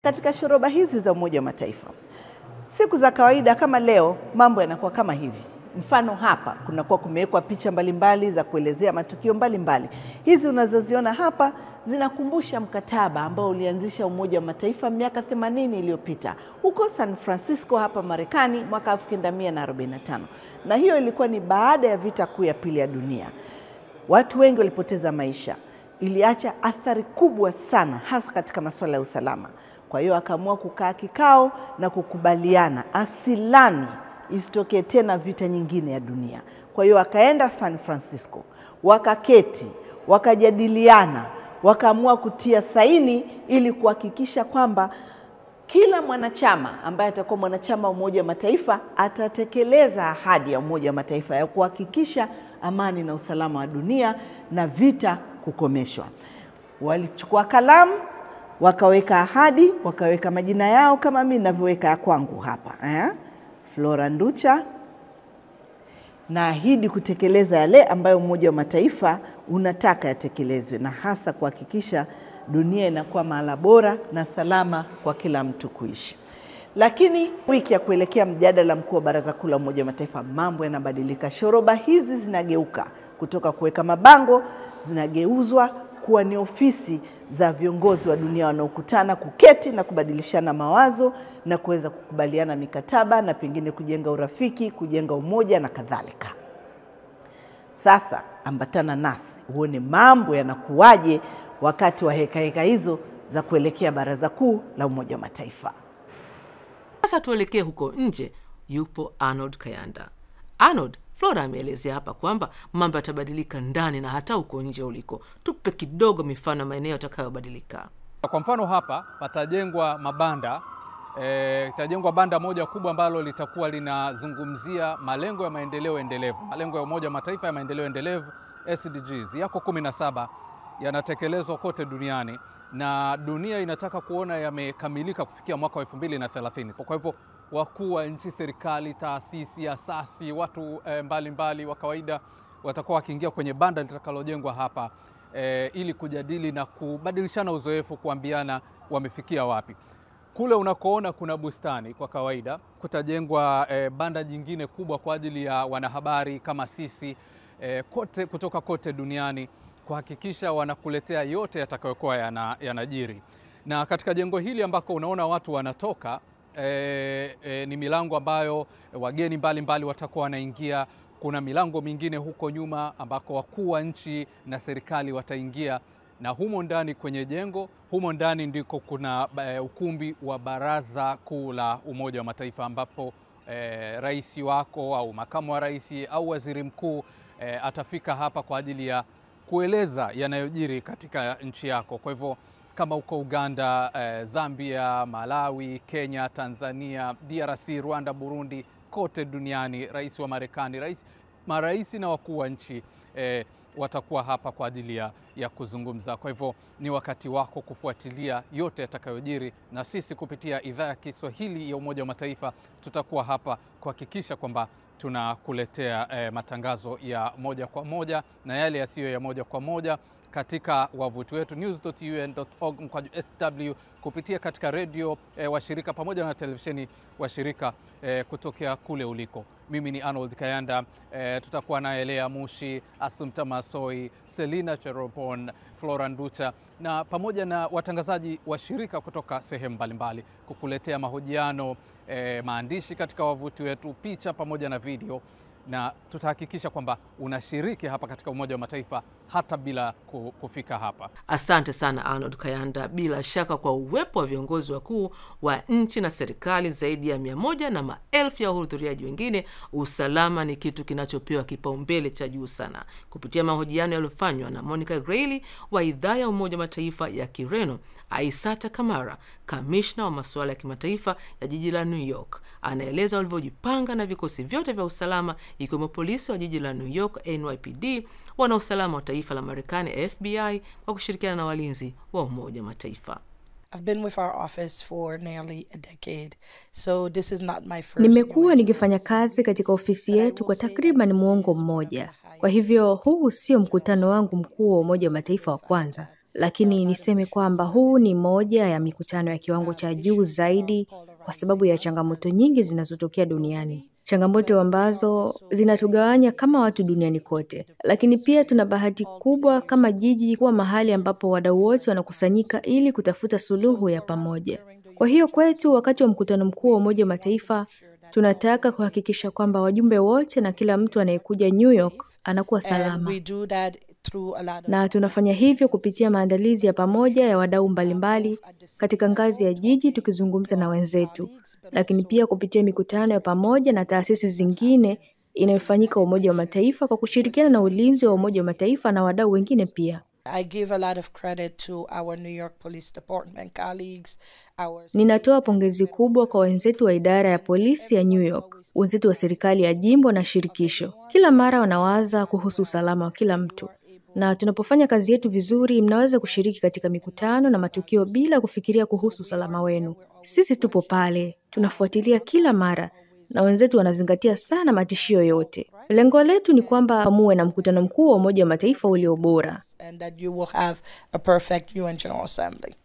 Katika shoroba hizi za Umoja wa Mataifa, siku za kawaida kama leo, mambo yanakuwa kama hivi. Mfano hapa, kunakuwa kumewekwa picha mbalimbali za kuelezea matukio mbalimbali. Hizi unazoziona hapa zinakumbusha mkataba ambao ulianzisha Umoja wa Mataifa miaka 80 iliyopita huko San Francisco hapa Marekani mwaka 1945. Na hiyo ilikuwa ni baada ya vita kuu ya pili ya dunia. Watu wengi walipoteza maisha. Iliacha athari kubwa sana hasa katika masuala ya usalama. Kwa hiyo akaamua kukaa kikao na kukubaliana asilani isitokee tena vita nyingine ya dunia. Kwa hiyo akaenda San Francisco, wakaketi, wakajadiliana, wakaamua kutia saini ili kuhakikisha kwamba kila mwanachama ambaye atakuwa mwanachama wa Umoja wa Mataifa atatekeleza ahadi ya Umoja wa Mataifa ya kuhakikisha amani na usalama wa dunia na vita kukomeshwa. Walichukua kalamu, wakaweka ahadi, wakaweka majina yao kama mimi ninavyoweka ya kwangu hapa. Flora Nducha, naahidi kutekeleza yale ambayo Umoja wa Mataifa unataka yatekelezwe, na hasa kuhakikisha dunia inakuwa mahala bora na salama kwa kila mtu kuishi. Lakini wiki ya kuelekea mjadala mkuu wa Baraza Kuu la Umoja wa Mataifa, mambo yanabadilika. Shoroba hizi zinageuka kutoka kuweka mabango, zinageuzwa kuwa ni ofisi za viongozi wa dunia wanaokutana kuketi na kubadilishana mawazo na kuweza kukubaliana mikataba na pengine kujenga urafiki, kujenga umoja na kadhalika. Sasa ambatana nasi uone mambo yanakuwaje wakati wa heka hizo za kuelekea Baraza Kuu la Umoja wa Mataifa. Sasa tuelekee huko nje. Yupo Arnold Kayanda. Arnold, Flora ameelezea hapa kwamba mambo yatabadilika ndani na hata huko nje uliko. Tupe kidogo mifano maeneo yatakayobadilika. Kwa mfano hapa patajengwa mabanda. Itajengwa banda moja kubwa ambalo litakuwa linazungumzia malengo ya maendeleo endelevu. Malengo ya Umoja wa Mataifa ya maendeleo endelevu SDGs yako 17 yanatekelezwa kote duniani, na dunia inataka kuona yamekamilika kufikia mwaka wa 2030. Kwa hivyo wakuu wa nchi, serikali, taasisi, asasi, watu mbalimbali wa kawaida watakuwa wakiingia kwenye banda litakalojengwa hapa ili kujadili na kubadilishana uzoefu, kuambiana wamefikia wapi. Kule unakoona kuna bustani, kwa kawaida kutajengwa banda jingine kubwa kwa ajili ya wanahabari kama sisi kutoka kote duniani, kuhakikisha wanakuletea yote yatakayokuwa yanajiri. Na katika jengo hili ambako unaona watu wanatoka, ni milango ambayo wageni mbalimbali watakuwa wanaingia. Kuna milango mingine huko nyuma ambako wakuu wa nchi na serikali wataingia, na humo ndani kwenye jengo, humo ndani ndiko kuna ukumbi wa Baraza Kuu la Umoja wa Mataifa ambapo rais wako au makamu wa rais au waziri mkuu atafika hapa kwa ajili ya kueleza yanayojiri katika nchi yako. Kwa hivyo kama uko Uganda, Zambia, Malawi, Kenya, Tanzania, DRC, Rwanda, Burundi, kote duniani, rais wa Marekani, marais na wakuu wa nchi watakuwa hapa kwa ajili ya kuzungumza. Kwa hivyo ni wakati wako kufuatilia yote yatakayojiri, na sisi kupitia idhaa ya Kiswahili ya Umoja wa Mataifa tutakuwa hapa kuhakikisha kwamba tunakuletea matangazo ya moja kwa moja na yale yasiyo ya moja kwa moja katika wavuti wetu news.un.org/sw, kupitia katika redio washirika pamoja na televisheni washirika kutokea kule uliko. Mimi ni Arnold Kayanda, tutakuwa na Elea Mushi, Assumpta Masoi, Selina Cheropon, Flora Nducha na pamoja na watangazaji washirika kutoka sehemu mbalimbali kukuletea mahojiano, maandishi katika wavuti wetu, picha pamoja na video, na tutahakikisha kwamba unashiriki hapa katika Umoja wa Mataifa hata bila kufika hapa. Asante sana Arnold Kayanda. Bila shaka kwa uwepo wa viongozi wakuu wa nchi na serikali zaidi ya 100 na maelfu ya wahudhuriaji wengine, usalama ni kitu kinachopewa kipaumbele cha juu sana. Kupitia mahojiano yaliyofanywa na Monica Grayley wa idhaa ya Umoja wa Mataifa ya Kireno, Aissata Kamara, kamishna wa masuala ya kimataifa ya jiji la New York, anaeleza walivyojipanga na vikosi vyote vya usalama ikiwemo polisi wa jiji la New York NYPD, wana usalama wa taifa la Marekani FBI kwa kushirikiana na walinzi wa Umoja wa Mataifa. I've been with our office for nearly a decade. So this is not my first. Nimekuwa nikifanya kazi katika ofisi yetu kwa takriban muongo mmoja. Kwa hivyo huu sio mkutano wangu mkuu wa Umoja wa Mataifa wa kwanza. lakini niseme kwamba huu ni moja ya mikutano ya kiwango cha juu zaidi kwa sababu ya changamoto nyingi zinazotokea duniani. Changamoto ambazo zinatugawanya kama watu duniani kote. Lakini pia tuna bahati kubwa kama jiji kuwa mahali ambapo wadau wote wanakusanyika ili kutafuta suluhu ya pamoja. Kwa hiyo kwetu, wakati wa mkutano mkuu wa Umoja wa Mataifa, tunataka kuhakikisha kwamba wajumbe wote na kila mtu anayekuja New York anakuwa salama. Na tunafanya hivyo kupitia maandalizi ya pamoja ya wadau mbalimbali katika ngazi ya jiji, tukizungumza na wenzetu, lakini pia kupitia mikutano ya pamoja na taasisi zingine inayofanyika Umoja wa Mataifa kwa kushirikiana na ulinzi wa Umoja wa Mataifa na wadau wengine pia. I give a lot of credit to our New York Police Department colleagues. Ninatoa pongezi kubwa kwa wenzetu wa idara ya polisi ya New York, wenzetu wa serikali ya jimbo na shirikisho. Kila mara wanawaza kuhusu usalama wa kila mtu. Na tunapofanya kazi yetu vizuri, mnaweza kushiriki katika mikutano na matukio bila kufikiria kuhusu usalama wenu. Sisi tupo pale, tunafuatilia kila mara, na wenzetu wanazingatia sana matishio yote. Lengo letu ni kwamba muwe na mkutano mkuu wa Umoja wa Mataifa ulio bora. And that you will have a perfect UN General Assembly.